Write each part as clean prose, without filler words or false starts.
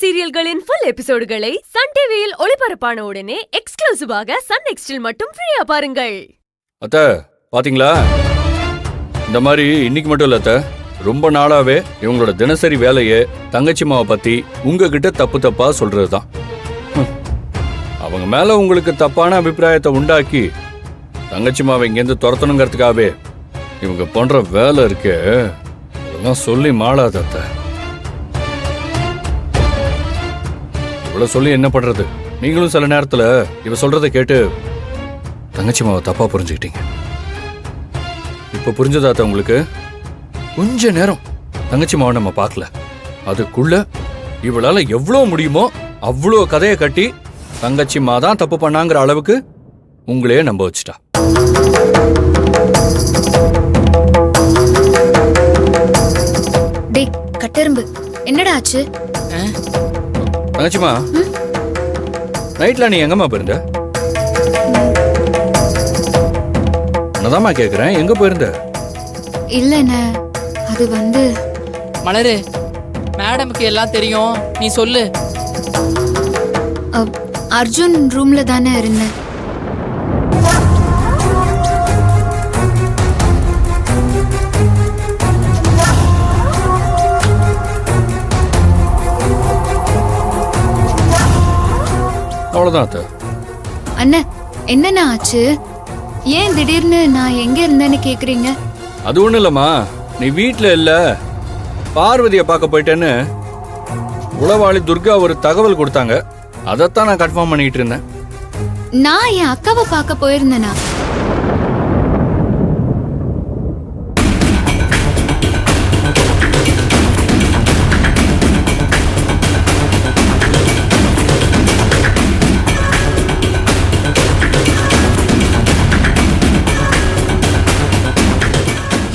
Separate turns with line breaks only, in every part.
சீரியல்களின் full எபிசோடுகளை Sun டிவியில் ஒளிபரப்பான உடனே எக்ஸ்க்ளூசிவாக சன் நெக்ஸ்டில் மட்டும் ஃப்ரீயா பாருங்கள்.
அத்த பாத்தீங்களா, இந்த மாதிரி இன்னைக்கு மட்டும் இல்ல அத்த, ரொம்ப நாளாவே இவங்களோட தினசரி வேலையை தங்கச்சி மாவை பத்தி உங்ககிட்ட தப்பு தப்பா சொல்றதுதான். அவங்க மேல உங்களுக்கு தப்பான அபிப்பிராயத்தை உண்டாக்கி தங்கச்சி மாவை இங்கேருந்து துரத்தணுங்கிறதுக்காகவே இவங்க பண்ற வேலை இருக்கே, அதெல்லாம் சொல்லி மாளாத அத்த. இவ்வளவு சொல்லி என்ன பண்றது? நீங்களும் சில நேரத்துல இவ சொல்றதை கேட்டு தங்கச்சி மாவை தப்பா புரிஞ்சுக்கிட்டீங்க. இப்ப புரிஞ்சதாத்த உங்களுக்கு? கொஞ்ச நேரம் தங்கச்சி மாவை நம்ம பார்க்கல, அதுக்குள்ள இவளால எவ்வளவு முடியுமோ அவ்வளோ கதையை கட்டி தங்கச்சி மா தான் தப்பு பண்ணாங்கிற அளவுக்கு உங்களே நம்ப வச்சுட்டா.
டேய் கட்டெரும்பு, என்னடா ஆச்சு?
தங்கச்சிமா, நைட்ல நீ எங்கம்மா போயிருந்த? என்னதாம்மா கேக்குறேன், எங்க போயிருந்த?
இல்லண்ணே, அது வந்து
மலரு, மேடமுக்கு எல்லாம் தெரியும், நீ சொல்லு.
அர்ஜுன் ரூம்ல தானே இருந்தேன்.
அவ்வளவுதான் அத்த.
அண்ணா, என்னண்ணா ஆச்சு? ஏன் திடீர்னு நான் எங்க இருந்தேன்னு கேக்குறீங்க?
அது ஒண்ணு இல்லம்மா, நீ வீட்டுல இல்ல, பார்வதியை பார்க்க போயிட்டேன்னு உளவாளி துர்கா ஒரு தகவல் கொடுத்தாங்க. அதைத்தான் நான் கன்ஃபார்ம் பண்ணிட்டு இருந்தேன்.
நான் என் அக்காவை பார்க்க போயிருந்தேனா?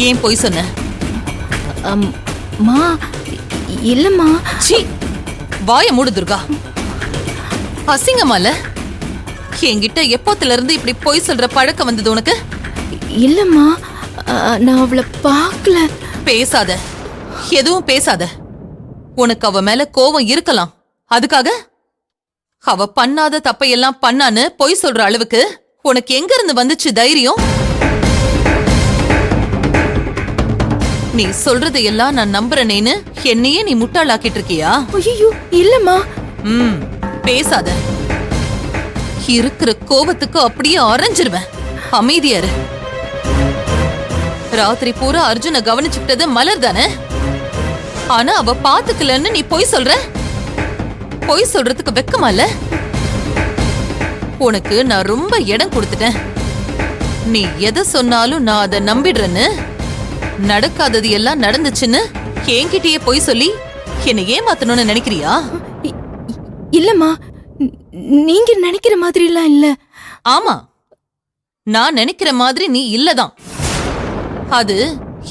ஏன் போய் சொன்ன?
மா, இல்லம்மா.
சீ, வாய மூடு துர்கா. அசிங்கமால என்கிட்ட எப்போத்துல இருந்து இப்படி போய் சொல்ற பழக்கம் வந்தது உனக்கு?
இல்லம்மா, நான் அவளை பார்க்கல.
பேசாத, எதுவும் பேசாத. உனக்கு அவ மேல கோவம் இருக்கலாம், அதுக்காக அவ பண்ணாத தப்பையெல்லாம் பண்ணான்னு பொய் சொல்ற அளவுக்கு உனக்கு எங்க இருந்து வந்துச்சு தைரியம்? நீ சொல்றதையெல்லாம் நான் நம்புறேனேன்னு என்னையே நீ முட்டாளாக்கிட்டு இருக்கியா?
ஐயோ இல்லம்மா.
பேசாத. இருக்கிற கோவத்துக்கு அப்படியே அரைஞ்சிருவேன். அமைதியாரு. ராத்திரி பூரா அர்ஜுன கவனிச்சுக்கிட்டது மலர் தானே? ஆனா அவ பாத்துக்கலன்னு நீ பொய் சொல்ற. பொய் சொல்றதுக்கு வெக்கமால? உனக்கு நான் ரொம்ப இடம் கொடுத்துட்டேன். நீ எதை சொன்னாலும் நான் அதை நம்பிடுறேன்னு, நடக்காதது எல்லாம் நடந்துச்சுன்னு என்கிட்டயே பொய் சொல்லி என்னை ஏமாத்தணும்னு நினைக்கிறியா?
இல்லம்மா, நீங்க நினைக்கிற மாதிரி எல்லாம் இல்ல.
ஆமா, நான் நினைக்கிற மாதிரி நீ இல்லதான். அது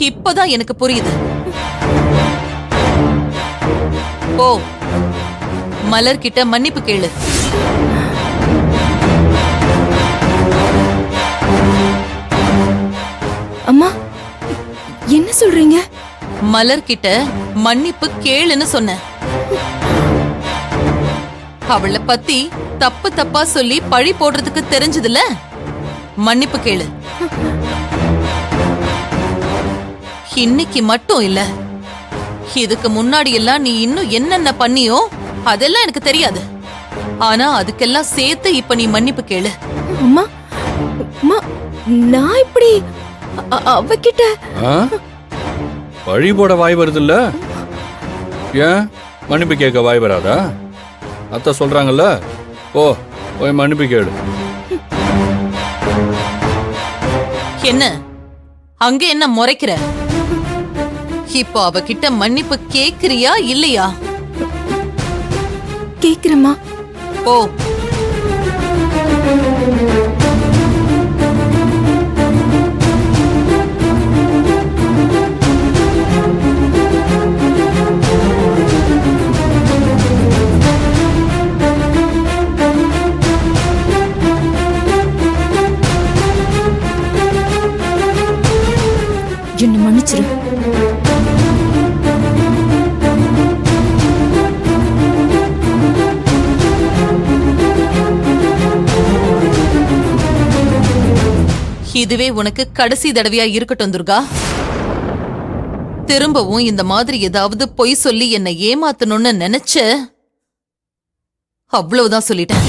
இப்பதான் எனக்கு புரியுது. ஓ, மலர்கிட்ட மன்னிப்பு கேளு.
அம்மா, என்ன சொல்றீங்க?
மலர்கிட்ட மன்னிப்பு கேளுன்னு சொன்ன. அவளை பத்தி தப்பு தப்பா சொல்லி பழி போடுறதுக்கு தெரிஞ்சதுல, மன்னிப்பு கேளு. இன்னைக்கு மட்டும் இல்ல, இதுக்கு முன்னாடி எல்லாம் நீ இன்னும் என்னென்ன பண்ணியோ அதெல்லாம் எனக்கு தெரியாது. ஆனா அதுக்கெல்லாம் சேர்த்து இப்ப நீ மன்னிப்பு கேளு.
அம்மா, அம்மா, நான் இப்படி அவகிட்ட
வழி போட வாய் வருது இல்ல? ஏன் மன்னிப்பு கேட்க வாய் வராதா? அத்தை சொல்றாங்கல்ல, ஓ போய் மன்னிப்பு கேளு.
என்ன அங்க என்ன முறைக்கிற? இப்போ அவகிட்ட மன்னிப்பு கேக்குறியா இல்லையா?
கேக்குறேம்மா.
ஓ,
என்ன மன்னிச்சிரு.
இதுவே உனக்கு கடைசி தடவையா இருக்கட்டும் துர்கா. திரும்பவும் இந்த மாதிரி ஏதாவது பொய் சொல்லி என்னை ஏமாத்தணும்னு நினைச்ச, அவ்வளவுதான் சொல்லிட்டேன்.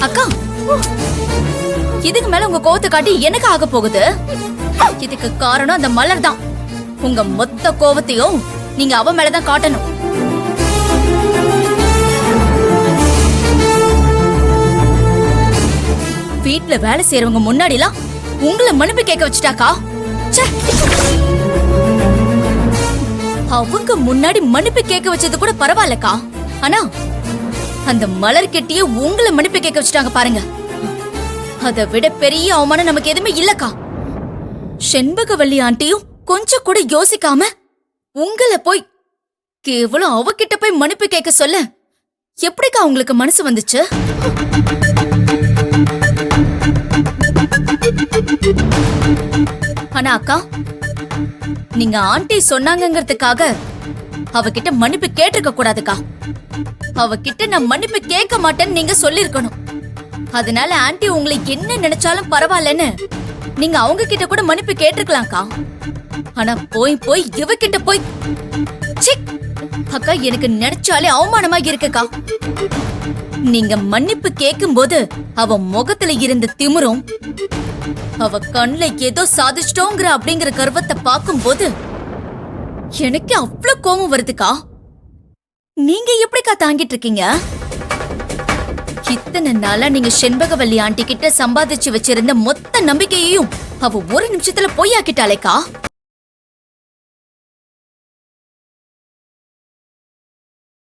அக்கா, இதுக்கு மேல உங்க கோவத்தை காட்டி எனக்கு ஆக போகுது. இதுக்கு காரணம் அந்த மலர் தான். உங்க மொத்த கோவத்தையும் நீங்க அவ மேலதான் காட்டணும். வீட்ல வேலை செய்யறவங்க முன்னாடிலாம் உங்களை மன்னிப்பு கேட்க வச்சுட்டாக்கா. ச்சே. அவங்க முன்னாடி மன்னிப்பு கேட்க வச்சது கூட பரவாயில்லக்கா. ஆனா அந்த மலர் கெட்டியே உங்களை மன்னிப்பு கேட்க வச்சுட்டாங்க பாருங்க. அதை விட பெரிய அவமானம் நமக்கு எதுவுமே இல்லக்கா. செண்பகவல்லி ஆண்டியும் கொஞ்சம் கூட யோசிக்காம உங்களை போய் கேவலம் அவகிட்ட போய் மன்னிப்பு கேட்க சொல்ல எப்படிக்கா உங்களுக்கு மனசு வந்துச்சு? ஆனா அக்கா, நீங்க ஆண்டி சொன்னாங்கங்கிறதுக்காக அவகிட்ட மன்னிப்பு கேட்டிருக்க கூடாதுக்கா. அவகிட்ட நான் மன்னிப்பு கேட்க மாட்டேன்னு நீங்க சொல்லிருக்கணும். அதனால ஆண்டி உங்களை என்ன நினைச்சாலும் பரவாயில்லன்னு நீங்க அவங்க கிட்ட கூட மன்னிப்பு கேட்டிருக்கலாம்க்கா. ஆனா போய் போய் இவகிட்ட போய் ச்சீ! அக்கா, எனக்கு நினைச்சாலே அவமானமா இருக்குக்கா. நீங்க மன்னிப்பு கேட்கும் போது அவ முகத்துல இருந்த திமிரும், அவ கண்ணுல ஏதோ சாதிச்சிட்டோங்கிற அப்படிங்கிற கர்வத்தை பார்க்கும் போது எனக்கு அவ்வளவு கோபம் வருதுக்கா. நீங்க எப்படிக்கா தாங்கிட்டு இருக்கீங்க? இத்தனை நாளா நீங்க செண்பகவல்லி ஆண்டி கிட்ட சம்பாதிச்சு வச்சிருந்த மொத்த நம்பிக்கையையும் அவ ஒரு நிமிஷத்துல பொய்யாக்கிட்டாளேக்கா.